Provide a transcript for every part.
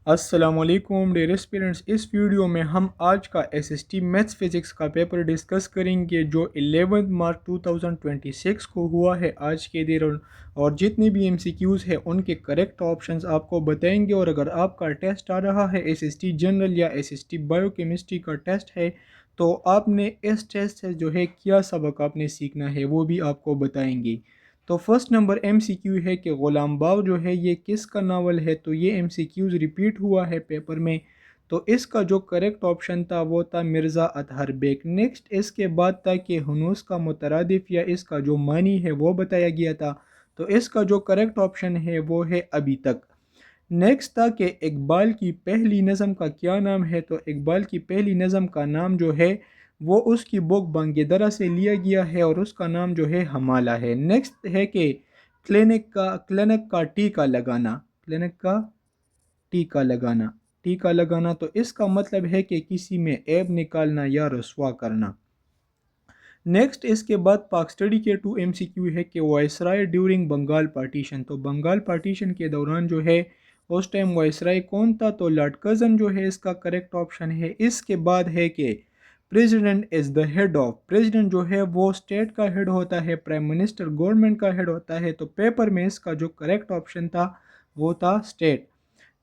السلام علیکم dear students, اس video میں ہم آج کا S S T maths physics کا پیپر ڈسکس کریں گے جو 11 مارچ 2026 کو ہوا ہے آج کے دن، اور جتنے بھی ایم سی کیوز ہیں ان کے کریکٹ آپشنز آپ کو بتائیں گے۔ اور اگر آپ کا ٹیسٹ آ رہا ہے ایس ایس ٹی جنرل یا S S T bio chemistry کا ٹیسٹ ہے تو آپ نے اس ٹیسٹ سے جو ہے کیا سبق آپ نے سیکھنا ہے وہ بھی آپ کو بتائیں گے۔ تو فرسٹ نمبر ایم سی کیو ہے کہ غلام باغ جو ہے یہ کس کا ناول ہے، تو یہ ایم سی کیوز ریپیٹ ہوا ہے پیپر میں، تو اس کا جو کریکٹ آپشن تھا وہ تھا مرزا اطہر بیگ۔ نیکسٹ اس کے بعد تھا کہ ہنوز کا مترادف یا اس کا جو معنی ہے وہ بتایا گیا تھا، تو اس کا جو کریکٹ آپشن ہے وہ ہے ابھی تک۔ نیکسٹ تھا کہ اقبال کی پہلی نظم کا کیا نام ہے، تو اقبال کی پہلی نظم کا نام جو ہے وہ اس کی بک بانگ درا سے لیا گیا ہے اور اس کا نام جو ہے ہمالہ ہے۔ نیکسٹ ہے کہ کلینک کا ٹیکہ لگانا، کلینک کا ٹیکہ لگانا تو اس کا مطلب ہے کہ کسی میں عیب نکالنا یا رسوا کرنا۔ نیکسٹ اس کے بعد پاک سٹڈی کے 2 ایم سی کیو ہے کہ وائسرائے ڈیورنگ بنگال پارٹیشن، تو بنگال پارٹیشن کے دوران جو ہے اس ٹائم وائسرائے کون تھا، تو لارڈ کرزن جو ہے اس کا کریکٹ آپشن ہے۔ اس کے بعد ہے کہ president is the head of, president جو ہے وہ اسٹیٹ کا ہیڈ ہوتا ہے، پرائم منسٹر گورنمنٹ کا ہیڈ ہوتا ہے، تو پیپر میں اس کا جو کریکٹ آپشن تھا وہ تھا اسٹیٹ۔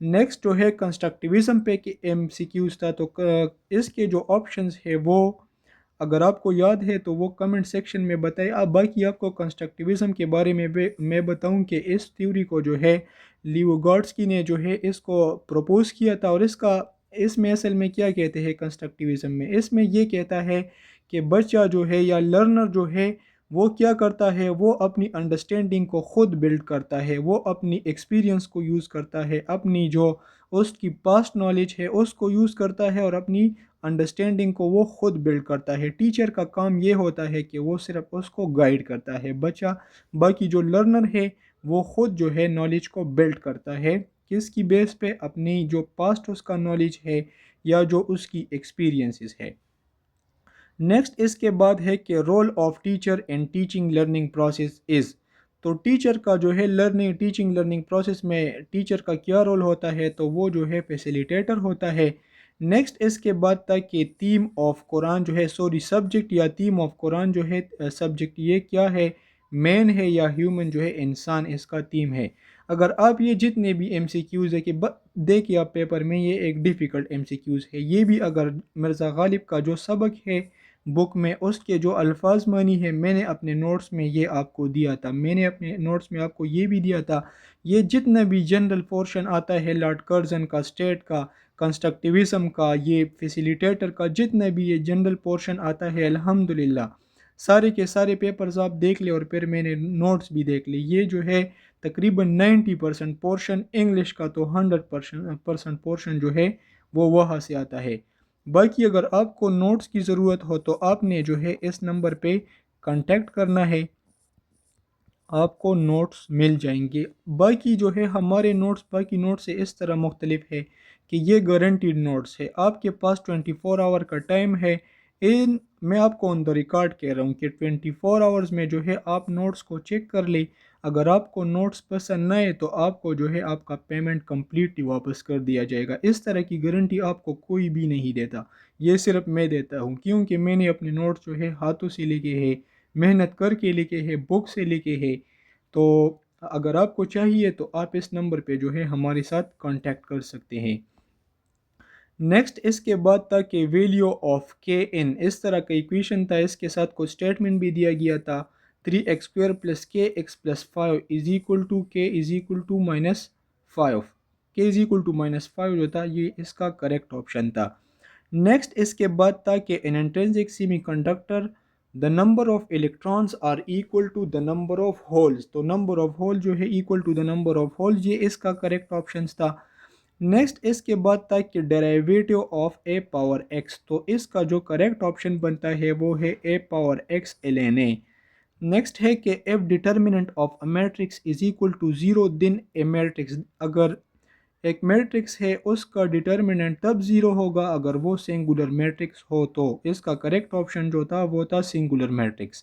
نیکسٹ جو ہے کنسٹرکٹیوزم پہ کہ ایم سی کیوز تھا، تو اس کے جو آپشنز ہے وہ اگر آپ کو یاد ہے تو وہ کمنٹ سیکشن میں بتائیں۔ اب باقی آپ کو کنسٹرکٹیوزم کے بارے میں بتاؤں کہ اس تھیوری کو جو ہے لیو گاڈسکی نے جو ہے اس کو پروپوز کیا تھا، اور اس میں اصل میں کیا کہتے ہیں کنسٹرکٹیوزم میں، اس میں یہ کہتا ہے کہ بچہ جو ہے یا لرنر جو ہے وہ کیا کرتا ہے، وہ اپنی انڈرسٹینڈنگ کو خود بلڈ کرتا ہے، وہ اپنی ایکسپیرینس کو یوز کرتا ہے، اپنی جو اس کی پاسٹ نالج ہے اس کو یوز کرتا ہے، اور اپنی انڈرسٹینڈنگ کو وہ خود بلڈ کرتا ہے۔ ٹیچر کا کام یہ ہوتا ہے کہ وہ صرف اس کو گائیڈ کرتا ہے، بچہ باقی جو لرنر ہے وہ خود جو ہے نالج کو بلڈ کرتا ہے، کس کی بیس پہ، اپنی جو پاسٹ اس کا نالج ہے یا جو اس کی ایکسپیرینسز ہے۔ نیکسٹ اس کے بعد ہے کہ role of teacher in teaching learning process is, تو ٹیچر کا جو ہے ٹیچنگ لرننگ پروسیس میں ٹیچر کا کیا رول ہوتا ہے، تو وہ جو ہے فیسیلیٹیٹر ہوتا ہے۔ نیکسٹ اس کے بعد تک کہ تھیم آف قرآن جو ہے سبجیکٹ یا تھیم آف قرآن جو ہے سبجیکٹ یہ کیا ہے، مین ہے یا ہیومن جو ہے انسان اس کا تھیم ہے۔ اگر آپ یہ جتنے بھی ایم سی کیوز ہے کہ دیکھیے آپ پیپر میں یہ ایک ڈیفیکلٹ ایم سی کیوز ہے، یہ بھی اگر مرزا غالب کا جو سبق ہے بک میں اس کے جو الفاظ مانی ہے میں نے اپنے نوٹس میں یہ آپ کو دیا تھا، میں نے اپنے نوٹس میں آپ کو یہ بھی دیا تھا، یہ جتنا بھی جنرل پورشن آتا ہے لارڈ کرزن کا، اسٹیٹ کا، کنسٹرکٹیوزم کا، یہ فیسیلیٹیٹر کا، جتنا بھی یہ جنرل پورشن آتا ہے الحمدللہ سارے کے سارے پیپرز آپ دیکھ لیں، اور پھر میں نے نوٹس بھی دیکھ لی، یہ جو ہے تقریباً 90% پورشن انگلش کا، تو 100% پورشن جو ہے وہ وہاں سے آتا ہے۔ باقی اگر آپ کو نوٹس کی ضرورت ہو تو آپ نے جو ہے اس نمبر پہ کانٹیکٹ کرنا ہے، آپ کو نوٹس مل جائیں گے۔ باقی جو ہے ہمارے نوٹس باقی نوٹس سے اس طرح مختلف ہے کہ یہ گارنٹیڈ نوٹس ہے، آپ کے پاس 24 آور کا ٹائم ہے، میں آپ کو آن دا ریکارڈ کہہ رہا ہوں کہ 24 آورز میں جو ہے آپ نوٹس کو چیک کر لیں، اگر آپ کو نوٹس پسند نہ آئے تو آپ کو جو ہے آپ کا پیمنٹ کمپلیٹلی واپس کر دیا جائے گا۔ اس طرح کی گارنٹی آپ کو کوئی بھی نہیں دیتا، یہ صرف میں دیتا ہوں، کیونکہ میں نے اپنے نوٹس جو ہے ہاتھوں سے لکھے ہیں، محنت کر کے لکھے ہیں، بک سے لکھے ہیں، تو اگر آپ کو چاہیے تو آپ اس نمبر پہ جو ہے ہمارے ساتھ کانٹیکٹ کر سکتے ہیں۔ نیکسٹ اس کے بعد تھا کہ ویلیو آف کے ان، اس طرح کا ایکویشن تھا، اس کے ساتھ کوئی اسٹیٹمنٹ بھی دیا گیا تھا 3x² + kx + 5 = k = -5، k = -5 جو تھا یہ اس کا کریکٹ آپشن تھا۔ نیکسٹ اس کے بعد تھا کہ in intrinsic semiconductor the number of electrons are equal to the number of holes، تو نمبر آف ہول جو ہے equal to the number of holes، یہ اس کا کریکٹ آپشنز تھا۔ نیکسٹ اس کے بعد تھا کہ derivative of a power x، تو اس کا جو کریکٹ آپشن بنتا ہے وہ ہے a power x ln a۔ Next ہے کہ if determinant of a matrix is equal to 0 then a matrix، اگر ایک میٹرکس ہے اس کا ڈیٹرمننٹ تب 0 ہوگا اگر وہ سنگولر میٹرکس ہو، تو اس کا کریکٹ آپشن جو تھا وہ تھا سنگولر میٹرکس۔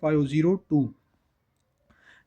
502।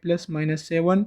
+-7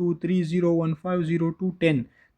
2 3 0 1 5 0 2 10,